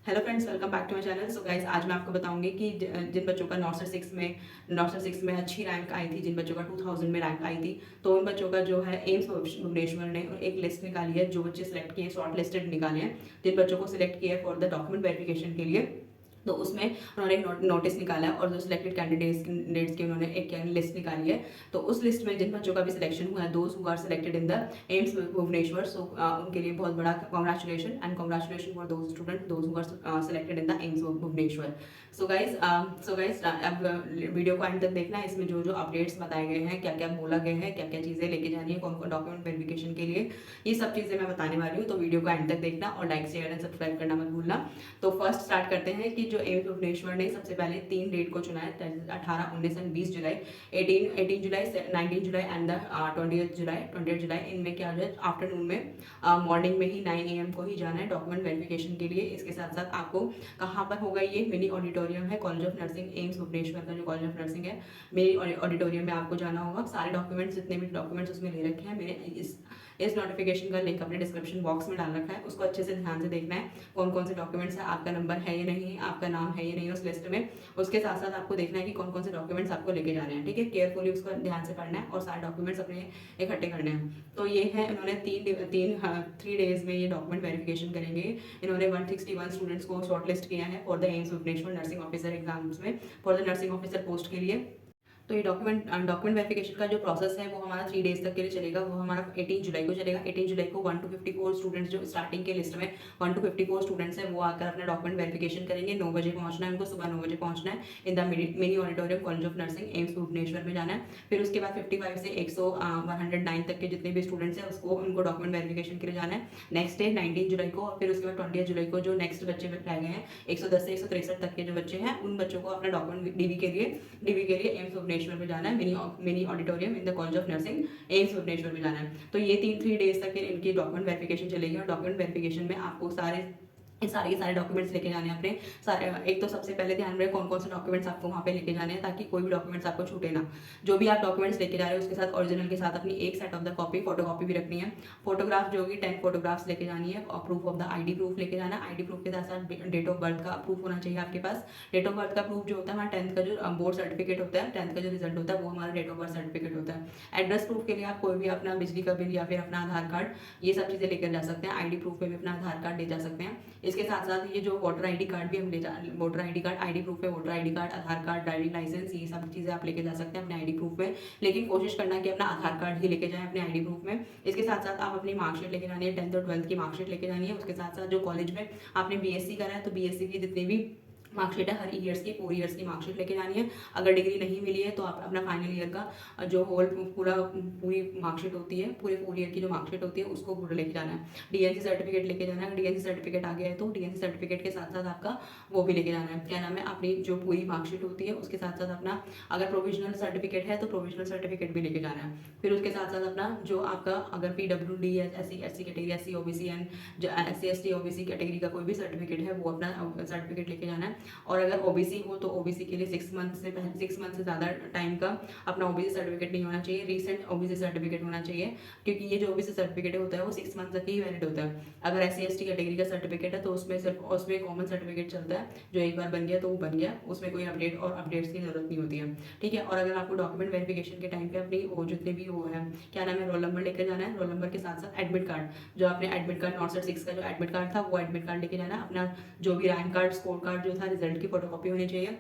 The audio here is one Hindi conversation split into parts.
Hello friends, welcome back to my channel. So guys, आज मैं आपको बताऊंगी कि जिन बच्चों का नॉर्थ से सिक्स में अच्छी रैंक आई थी, जिन बच्चों का 2000 में रैंक आई थी, तो उन बच्चों का जो है एम्स भुवनेश्वर ने एक लिस्ट निकाली है। जो बच्चे सिलेक्ट किए, शॉर्ट लिस्टेड निकाले हैं, जिन बच्चों को सिलेक्ट किया है फॉर द डॉक्यूमेंट वेरिफिकेशन के लिए। तो उसमें उन्होंने एक नोटिस निकाला है और जो सिलेक्टेड कैंडिडेट्स की उन्होंने एक लिस्ट निकाली है। तो उस लिस्ट में जिन बच्चों का भी सिलेक्शन हुआ है, those who are selected in the AIIMS Bhubaneswar, so उनके लिए बहुत बड़ा congratulation and congratulation for those student those who are selected in the AIIMS Bhubaneswar. So guys अब वीडियो को एंड तक देखना है। इसमें जो जो अपडेट्स बताए गए हैं, क्या क्या बोला गया है, क्या क्या चीज़ें लेके जानी है, कौन कौन डॉक्यूमेंट वेरिफिकेशन के लिए, ये सब चीज़ें मैं बताने वाली हूँ। तो वीडियो को एंड तक देखना और लाइक शेयर एंड सब्सक्राइब करना मत भूलना। तो फर्स्ट स्टार्ट करते हैं कि जो एम्स भुवनेश्वर ने सबसे पहले 3 डेट को चुना है, 18, 19 and 20 July. 18 July, 19 July and the 20 जुलाई। इनमें क्या हो जाए, आफ्टरनून में मॉर्निंग में ही 9 AM को ही जाना है डॉक्यूमेंट वेरिफिकेशन के लिए। इसके साथ साथ आपको कहाँ पर होगा, ये मिनी ऑडिटोरियम है, college of nursing AIIMS Bhubaneswar का जो कॉलेज ऑफ नर्सिंग है, मिनी ऑडिटोरियम में आपको जाना होगा। सारे डॉक्यूमेंट्स, जितने भी डॉक्यूमेंट्स उसमें ले रखे हैं, मैंने इस नोटिफिकेशन का लिंक अपने डिस्क्रिप्शन बॉक्स में डाल रखा है। उसको अच्छे से ध्यान से देखना है, कौन कौन से डॉक्यूमेंट्स है, आपका नंबर है या नहीं है, आपका नाम है या नहीं उस लिस्ट में। उसके साथ साथ आपको देखना है कि कौन कौन से डॉक्यूमेंट्स आपको लेके जाने हैं। ठीक है, केयरफुली उसको ध्यान से पढ़ना है और सारे डॉक्यूमेंट्स अपने इकट्ठे करने हैं। तो ये है, इन्होंने 3 डेज में ये डॉक्यूमेंट वेरिफिकेशन करेंगे। इन्होंने 161 स्टूडेंट्स को शॉर्ट लिस्ट किया है for the AIIMS Bhubaneswar nursing officer exams में, for the nursing officer post के लिए। तो ये डॉक्यूमेंट वेरिफिकेशन का जो प्रोसेस है वो हमारा 3 डेज तक के लिए चलेगा। वो हमारा 18 जुलाई को चलेगा। 18 जुलाई को 1 to 54 स्टूडेंट्स, जो स्टार्टिंग के लिस्ट में 1 to 54 स्टूडेंट्स हैं, वो आकर अपना डॉक्यूमेंट वेरिफिकेशन करेंगे। 9 बजे पहुंचना है उनको, सुबह 9 बजे पहुंचना है in the mini auditorium college of nursing AIIMS Bhubaneswar में जाना है। फिर उसके बाद 55 से 109 तक के जितने भी स्टूडेंट्स हैं उसको उनको डॉक्यूमेंट वेरिफिकेशन के लिए जाना है नेक्स्ट डे 19 जुलाई को। और फिर उसके बाद 20 जुलाई को जो नेक्स्ट बच्चे रह गए हैं, 110 से 163 तक के जो बच्चे हैं, उन बच्चों को अपना डॉक्यूमेंट डीबी के लिए एम्स भुवनेश्वर में जाना है, mini auditorium in the college of nursing AIIMS Bhubaneswar में जाना है। तो ये 3 डेज तक इनकी डॉक्यूमेंट वेरिफिकेशन चलेगी। और डॉक्यूमेंट वेरिफिकेशन में आपको सारे के सारे डॉक्यूमेंट्स लेके जाने हैं अपने सारे। एक तो सबसे पहले ध्यान रहे कौन कौन से डॉक्यूमेंट्स आपको वहाँ पे लेके जाने हैं, ताकि कोई भी डॉक्यूमेंट्स आपको छूटे ना। जो भी आप डॉक्यूमेंट्स लेके जा रहे हो उसके साथ ओरिजिनल के साथ अपनी एक set of the copy, photocopy भी रखनी है। फोटोग्राफ जो होगी 10 फोटोग्राफ्स लेके जानी है। और proof of the ID proof लेके जाना है। आईडी प्रूफ के साथ साथ डेट ऑफ बर्थ का प्रूफ होना चाहिए आपके पास। डेट ऑफ बर्थ का प्रूफ जो होता है, हमारा 10th का जो बोर्ड सर्टिफिकेट होता है, 10th का जो रिजल्ट होता है, वो हमारा डेट ऑफ बर्थ सर्टिफिकेट होता है। एड्रेस प्रूफ के लिए आप कोई भी अपना बिजली का बिल या फिर अपना आधार कार्ड, ये सब चीज़ें लेकर जा सकते हैं। आईडी प्रूफ में भी अपना आधार कार्ड ले जा सकते हैं। इसके साथ साथ ये जो वोटर आईडी कार्ड भी हम voter ID card, ID proof है, वोटर आईडी कार्ड, आधार कार्ड, ड्राइविंग लाइसेंस, ये सब चीज़ें आप लेके जा सकते हैं अपने आईडी प्रूफ में। लेकिन कोशिश करना कि अपना आधार कार्ड ही लेके जाएं अपने आईडी प्रूफ में। इसके साथ साथ आप अपनी मार्कशीट लेके जानी है, 10th और 12th की मार्कशीट लेके जानी है। उसके साथ साथ जो कॉलेज में आपने बीएससी करा है, तो बीएससी की जितनी भी मार्कशीट है, हर ईयर्स की 4 ईयर्स की मार्कशीट लेके जानी है। अगर डिग्री नहीं मिली है तो आप अपना फाइनल ईयर का जो पूरी मार्कशीट होती है, पूरे 4 ईयर की जो मार्कशीट होती है, उसको पूरा लेके जाना है। डीएनसी सर्टिफिकेट लेके जाना है। अगर डीएनसी सर्टिफिकेट आ गया है तो डीएनसी सर्टिफिकेट के साथ साथ आपका वो भी लेके जाना है, क्या नाम है, अपनी जो पूरी मार्कशीट होती है उसके साथ साथ अपना, अगर प्रोविजनल सर्टिफिकेट है तो प्रोविजनल सर्टिफिकेट भी लेके जाना है। फिर उसके साथ साथ अपना जो आपका अगर PWD है, SC category, SC OBC and जो SC ST OBC कैटेगरी का कोई भी सर्टिफिकेट है, वो अपना सर्टिफिकेट लेके जाना है। और अगर ओबीसी हो तो ओबीसी के लिए 6 मंथ से ज़्यादा टाइम का अपना ओबीसी सर्टिफिकेट नहीं होना चाहिए, रीसेंट ओबीसी सर्टिफिकेट होना चाहिए। क्योंकि ये जो ओबीसी सर्टिफिकेट होता है वो 6 मंथ तक ही वैलिड होता है। अगर SC ST कैटेगरी का सर्टिफिकेट है तो उसमें कॉमन सर्टिफिकेट चलता है, जो एक बार बन गया तो वो बन गया, उसमें कोई अपडेट्स की जरूरत नहीं होती है। ठीक है। और अगर आपको डॉक्यूमेंट वेरिफिकेशन के टाइम पे अपनी वो जितने भी वो है, क्या नाम है, रोल नंबर लेकर जाना है। रोल नंबर के साथ साथ एडमिट कार्ड, जो आपने एडमिट कार्ड नॉर्थ सिक्स का जो एडमिट कार्ड था, वो एडमिट कार्ड लेके जाना है। अपना जो भी रैंक कार्ड, स्कोर कार्ड जो था, रिजल्ट की फोटोकॉपी होनी चाहिए।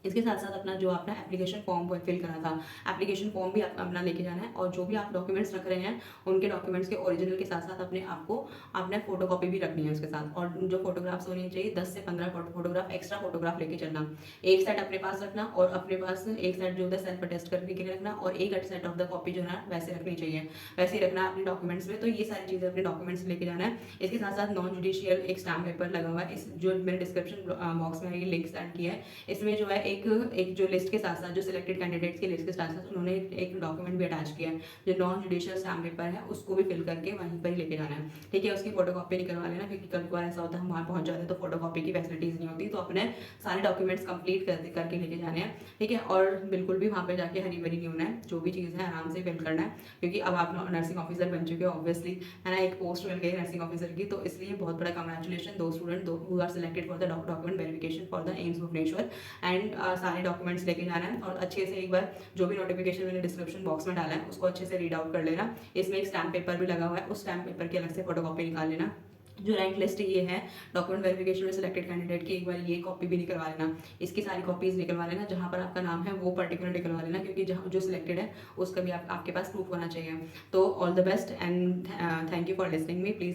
इसके साथ साथ अपना जो आपने एप्लीकेशन फॉर्म फिल करा था, एप्लीकेशन फॉर्म भी आपको अपना लेके जाना है। और जो भी आप डॉक्यूमेंट्स रख रहे हैं, उनके डॉक्यूमेंट्स के ओरिजिनल के साथ साथ आपने फोटोकॉपी भी रखनी है उसके साथ। और जो फोटोग्राफ्स होनी चाहिए, 10 से 15 फोटोग्राफ, एक्स्ट्रा फोटोग्राफ लेके चलना। एक सेट अपने पास रखना और अपने पास एक सेट जो होता है सेल्फ अटेस्ट करने के लिए रखना, और एक सेट ऑफ द कॉपी जो है वैसे रखनी चाहिए, वैसे ही रखना अपने डॉक्यूमेंट्स में। तो ये सारी चीज़ें अपने डॉक्यूमेंट्स लेके जाना है। इसके साथ साथ नॉन जुडिशियल एक स्टैम्प पेपर लगा हुआ है, इस जो मैंने डिस्क्रिप्शन बॉक्स में ये लिंक सेंड किया है, इसमें जो है एक एक जो लिस्ट के साथ साथ जो सिलेक्टेड कैंडिडेट्स की लिस्ट के साथ साथ उन्होंने एक डॉक्यूमेंट भी अटैच किया है, जो नॉन जुडिशियल स्टैम्प पेपर है उसको भी फिल करके वहीं पर ही लेके जाना है। ठीक है, उसकी फोटो कॉपी नहीं करवा लेना, क्योंकि कभी कभार ऐसा होता है हम वहाँ पहुँच जाते हैं तो फोटो कॉपी की फैसिलिटीज़ नहीं होती, तो अपने सारे डॉक्यूमेंट्स कंप्लीट करके लेके जाने हैं। ठीक है, और बिल्कुल भी वहाँ पे जाके हरी भरी नहीं होना है, जो भी चीज़ है आराम से फिल करना है, क्योंकि अब आप नर्सिंग ऑफिसर बन चुके हो ऑब्वियसली, है ना, एक पोस्ट मिल गई नर्सिंग ऑफिसर की, तो इसलिए बहुत बड़ा congratulation to student who are selected for the document verification for the AIIMS Bhubaneswar. And सारे डॉक्यूमेंट्स लेके जाना है और अच्छे से एक बार जो भी नोटिफिकेशन मैंने डिस्क्रिप्शन बॉक्स में डाला है उसको अच्छे से रीड आउट कर लेना। इसमें एक स्टैम्प पेपर भी लगा हुआ है, उस स्टैम्प पेपर की अलग से फोटो कॉपी निकाल लेना। जो रैंक लिस्ट ये है डॉक्यूमेंट वेरिफिकेशन में सिलेक्टेड कैंडिडेट की, एक बार ये कॉपी भी निकलवा लेना, इसकी सारी कॉपीज निकलवा लेना, जहाँ पर आपका नाम है वो पर्टिकुलर निकलवा लेना, क्योंकि जहाँ जो सिलेक्टेड है उसका भी आपके पास प्रूफ होना चाहिए। तो all the best and thank you for listening me, please